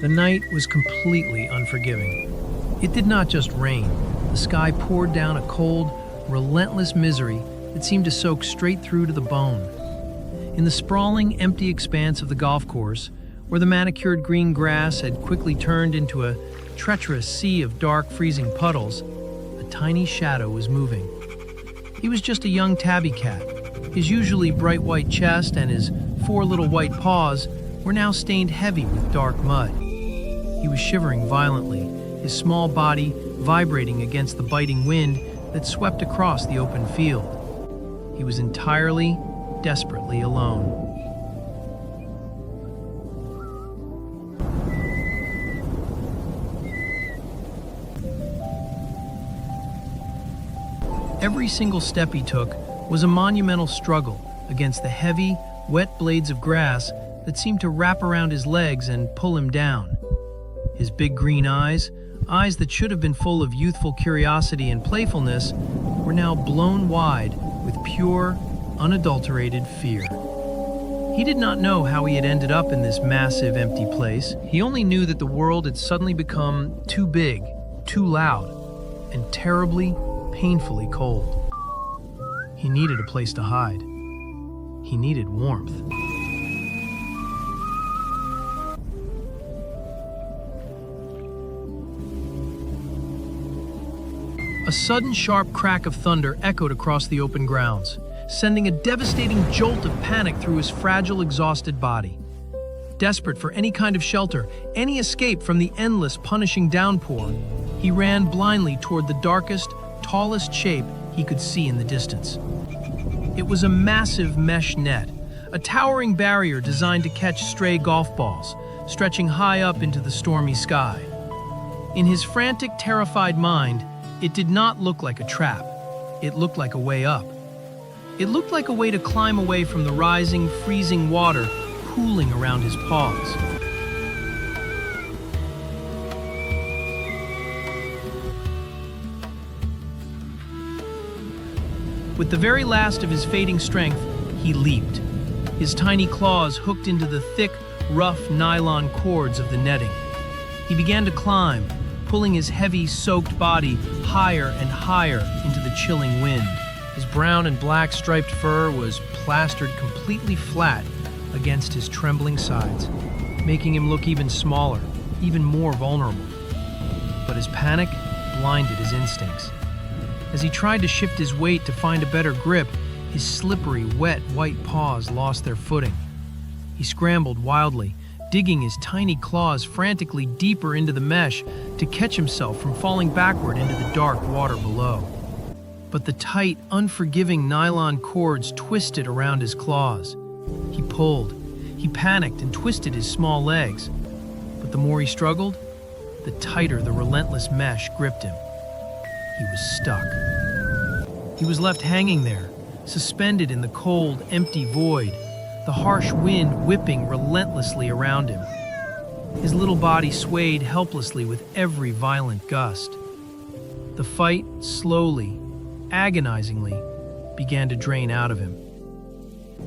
The night was completely unforgiving. It did not just rain. The sky poured down a cold, relentless misery that seemed to soak straight through to the bone. In the sprawling, empty expanse of the golf course, where the manicured green grass had quickly turned into a treacherous sea of dark, freezing puddles, a tiny shadow was moving. He was just a young tabby cat. His usually bright white chest and his 4 little white paws were now stained heavy with dark mud. He was shivering violently, his small body vibrating against the biting wind that swept across the open field. He was entirely, desperately alone. Every single step he took was a monumental struggle against the heavy, wet blades of grass that seemed to wrap around his legs and pull him down. His big green eyes that should have been full of youthful curiosity and playfulness, were now blown wide with pure, unadulterated fear. He did not know how he had ended up in this massive, empty place. He only knew that the world had suddenly become too big, too loud, and terribly, painfully cold. He needed a place to hide. He needed warmth. A sudden sharp crack of thunder echoed across the open grounds, sending a devastating jolt of panic through his fragile, exhausted body. Desperate for any kind of shelter, any escape from the endless, punishing downpour, he ran blindly toward the darkest, tallest shape he could see in the distance. It was a massive mesh net, a towering barrier designed to catch stray golf balls, stretching high up into the stormy sky. In his frantic, terrified mind, it did not look like a trap. It looked like a way up. It looked like a way to climb away from the rising, freezing water pooling around his paws. With the very last of his fading strength, he leaped. His tiny claws hooked into the thick, rough nylon cords of the netting. He began to climb, pulling his heavy, soaked body higher and higher into the chilling wind. His brown and black striped fur was plastered completely flat against his trembling sides, making him look even smaller, even more vulnerable. But his panic blinded his instincts. As he tried to shift his weight to find a better grip, his slippery, wet, white paws lost their footing. He scrambled wildly, digging his tiny claws frantically deeper into the mesh to catch himself from falling backward into the dark water below. But the tight, unforgiving nylon cords twisted around his claws. He pulled. He panicked and twisted his small legs. But the more he struggled, the tighter the relentless mesh gripped him. He was stuck. He was left hanging there, suspended in the cold, empty void, the harsh wind whipping relentlessly around him. His little body swayed helplessly with every violent gust. The fight slowly, agonizingly, began to drain out of him.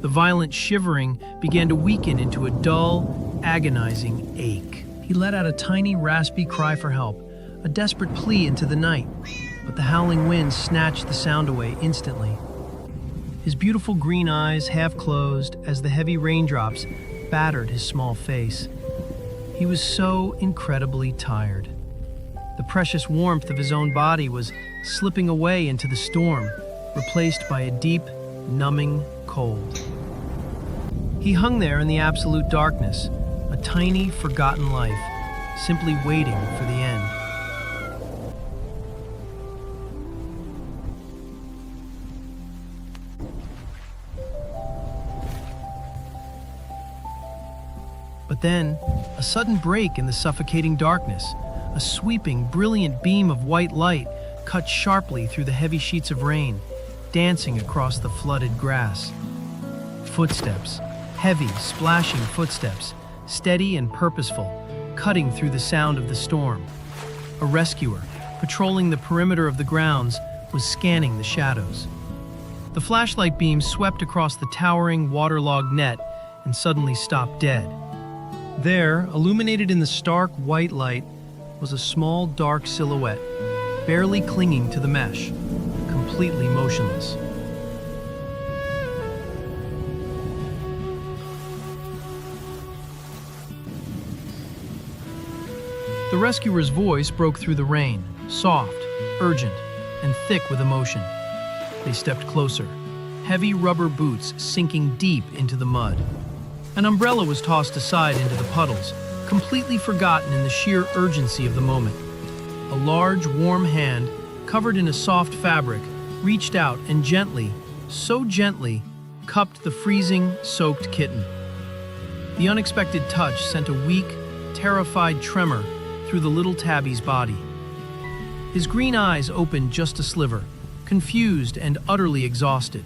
The violent shivering began to weaken into a dull, agonizing ache. He let out a tiny, raspy cry for help, a desperate plea into the night, but the howling wind snatched the sound away instantly. His beautiful green eyes half closed as the heavy raindrops battered his small face. He was so incredibly tired. The precious warmth of his own body was slipping away into the storm, replaced by a deep, numbing cold. He hung there in the absolute darkness, a tiny, forgotten life, simply waiting for the end. But then, a sudden break in the suffocating darkness, a sweeping, brilliant beam of white light cut sharply through the heavy sheets of rain, dancing across the flooded grass. Footsteps, heavy, splashing footsteps, steady and purposeful, cutting through the sound of the storm. A rescuer, patrolling the perimeter of the grounds, was scanning the shadows. The flashlight beam swept across the towering, waterlogged net and suddenly stopped dead. There, illuminated in the stark white light, was a small dark silhouette, barely clinging to the mesh, completely motionless. The rescuer's voice broke through the rain, soft, urgent, and thick with emotion. They stepped closer, heavy rubber boots sinking deep into the mud. An umbrella was tossed aside into the puddles, completely forgotten in the sheer urgency of the moment. A large, warm hand, covered in a soft fabric, reached out and gently, so gently, cupped the freezing, soaked kitten. The unexpected touch sent a weak, terrified tremor through the little tabby's body. His green eyes opened just a sliver, confused and utterly exhausted.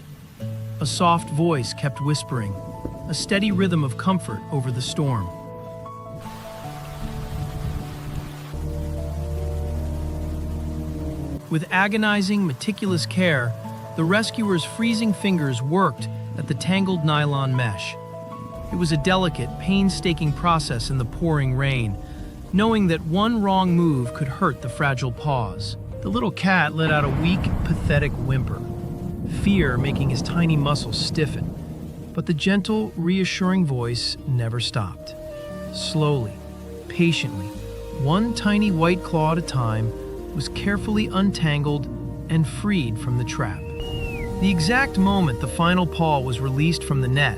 A soft voice kept whispering, a steady rhythm of comfort over the storm. With agonizing, meticulous care, the rescuer's freezing fingers worked at the tangled nylon mesh. It was a delicate, painstaking process in the pouring rain, knowing that one wrong move could hurt the fragile paws. The little cat let out a weak, pathetic whimper, fear making his tiny muscles stiffen. But the gentle, reassuring voice never stopped. Slowly, patiently, one tiny white claw at a time was carefully untangled and freed from the trap. The exact moment the final paw was released from the net,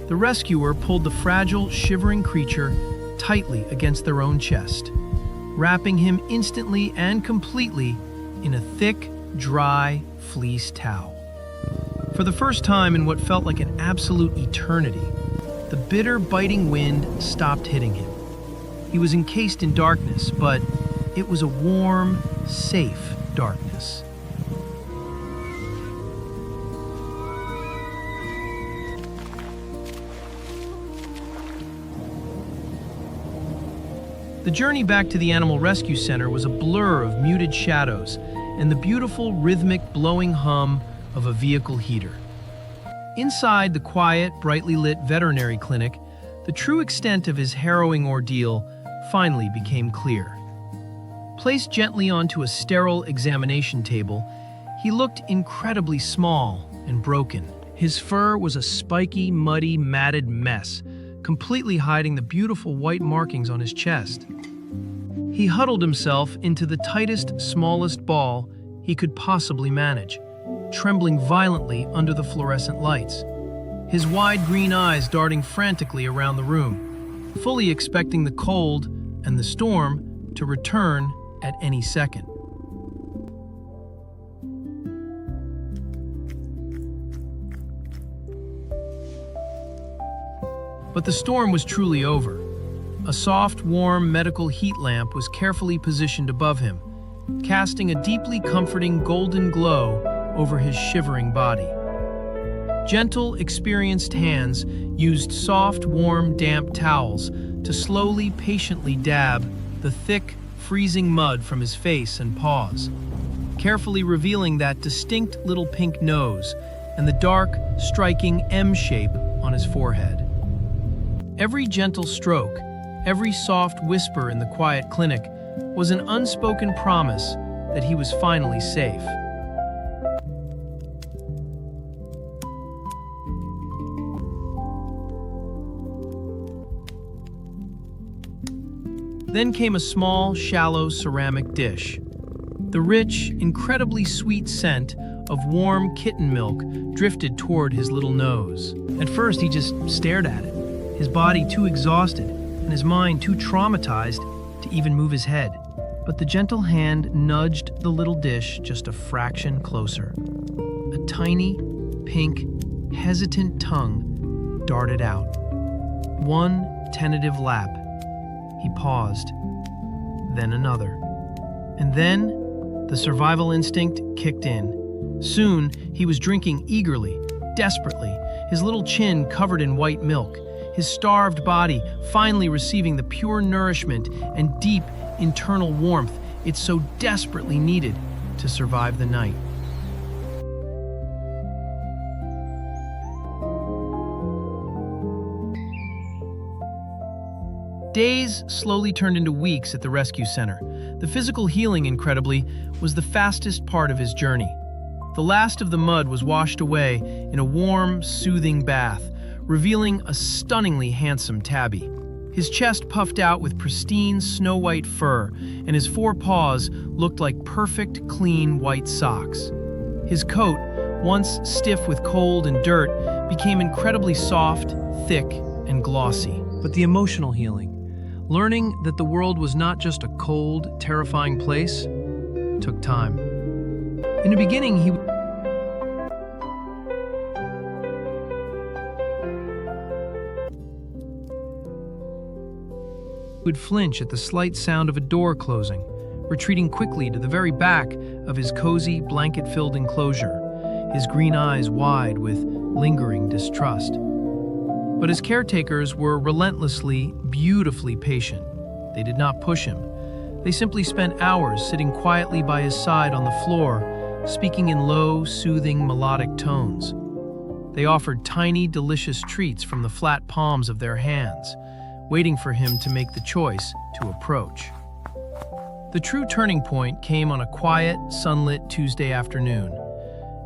the rescuer pulled the fragile, shivering creature tightly against their own chest, wrapping him instantly and completely in a thick, dry fleece towel. For the first time in what felt like an absolute eternity, the bitter, biting wind stopped hitting him. He was encased in darkness, but it was a warm, safe darkness. The journey back to the Animal Rescue Center was a blur of muted shadows and the beautiful, rhythmic, blowing hum of a vehicle heater. Inside the quiet, brightly lit veterinary clinic, the true extent of his harrowing ordeal finally became clear. Placed gently onto a sterile examination table, he looked incredibly small and broken. His fur was a spiky, muddy, matted mess, completely hiding the beautiful white markings on his chest. He huddled himself into the tightest, smallest ball he could possibly manage, trembling violently under the fluorescent lights, his wide green eyes darting frantically around the room, fully expecting the cold and the storm to return at any second. But the storm was truly over. A soft, warm medical heat lamp was carefully positioned above him, casting a deeply comforting golden glow over his shivering body. Gentle, experienced hands used soft, warm, damp towels to slowly, patiently dab the thick, freezing mud from his face and paws, carefully revealing that distinct little pink nose and the dark, striking M shape on his forehead. Every gentle stroke, every soft whisper in the quiet clinic was an unspoken promise that he was finally safe. Then came a small, shallow ceramic dish. The rich, incredibly sweet scent of warm kitten milk drifted toward his little nose. At first, he just stared at it, his body too exhausted and his mind too traumatized to even move his head. But the gentle hand nudged the little dish just a fraction closer. A tiny, pink, hesitant tongue darted out. One tentative lap. He paused, then another. And then the survival instinct kicked in. Soon, he was drinking eagerly, desperately, his little chin covered in white milk, his starved body finally receiving the pure nourishment and deep internal warmth it so desperately needed to survive the night. Days slowly turned into weeks at the rescue center. The physical healing, incredibly, was the fastest part of his journey. The last of the mud was washed away in a warm, soothing bath, revealing a stunningly handsome tabby. His chest puffed out with pristine snow-white fur, and his four paws looked like perfect, clean white socks. His coat, once stiff with cold and dirt, became incredibly soft, thick, and glossy. But the emotional healing, learning that the world was not just a cold, terrifying place, took time. In the beginning, he would flinch at the slight sound of a door closing, retreating quickly to the very back of his cozy, blanket-filled enclosure, his green eyes wide with lingering distrust. But his caretakers were relentlessly, beautifully patient. They did not push him. They simply spent hours sitting quietly by his side on the floor, speaking in low, soothing, melodic tones. They offered tiny, delicious treats from the flat palms of their hands, waiting for him to make the choice to approach. The true turning point came on a quiet, sunlit Tuesday afternoon.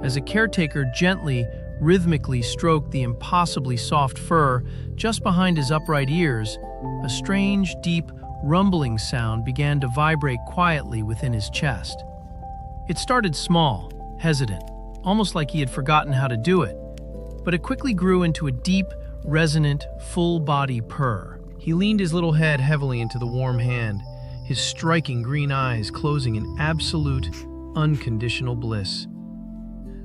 As a caretaker gently, rhythmically stroked the impossibly soft fur just behind his upright ears, a strange, deep, rumbling sound began to vibrate quietly within his chest. It started small, hesitant, almost like he had forgotten how to do it, but it quickly grew into a deep, resonant, full-body purr. He leaned his little head heavily into the warm hand, his striking green eyes closing in absolute, unconditional bliss.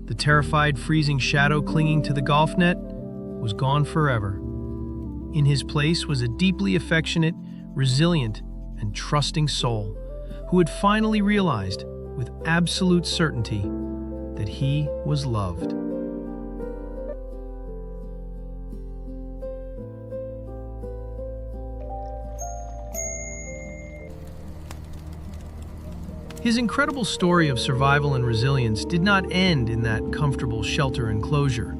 The terrified, freezing shadow clinging to the golf net was gone forever. In his place was a deeply affectionate, resilient, and trusting soul who had finally realized, with absolute certainty, that he was loved. His incredible story of survival and resilience did not end in that comfortable shelter enclosure.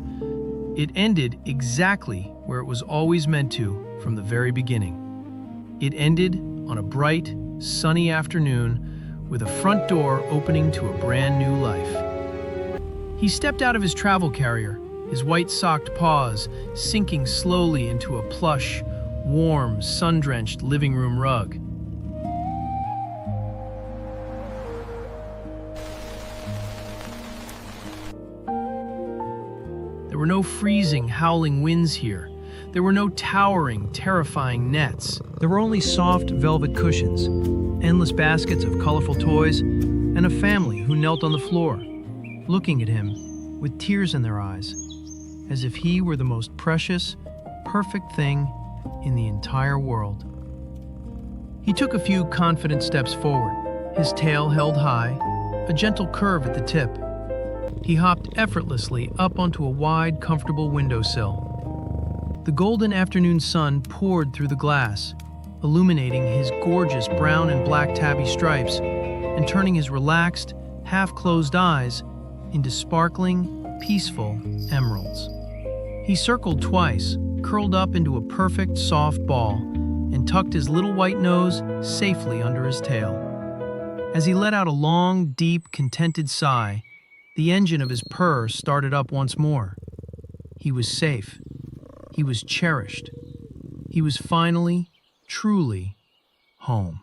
It ended exactly where it was always meant to from the very beginning. It ended on a bright, sunny afternoon with a front door opening to a brand new life. He stepped out of his travel carrier, his white-socked paws sinking slowly into a plush, warm, sun-drenched living room rug. There were no freezing, howling winds here. There were no towering, terrifying nets. There were only soft velvet cushions, endless baskets of colorful toys, and a family who knelt on the floor, looking at him with tears in their eyes, as if he were the most precious, perfect thing in the entire world. He took a few confident steps forward, his tail held high, a gentle curve at the tip. He hopped effortlessly up onto a wide, comfortable windowsill. The golden afternoon sun poured through the glass, illuminating his gorgeous brown and black tabby stripes and turning his relaxed, half-closed eyes into sparkling, peaceful emeralds. He circled twice, curled up into a perfect, soft ball, and tucked his little white nose safely under his tail. As he let out a long, deep, contented sigh, the engine of his purr started up once more. He was safe. He was cherished. He was finally, truly home.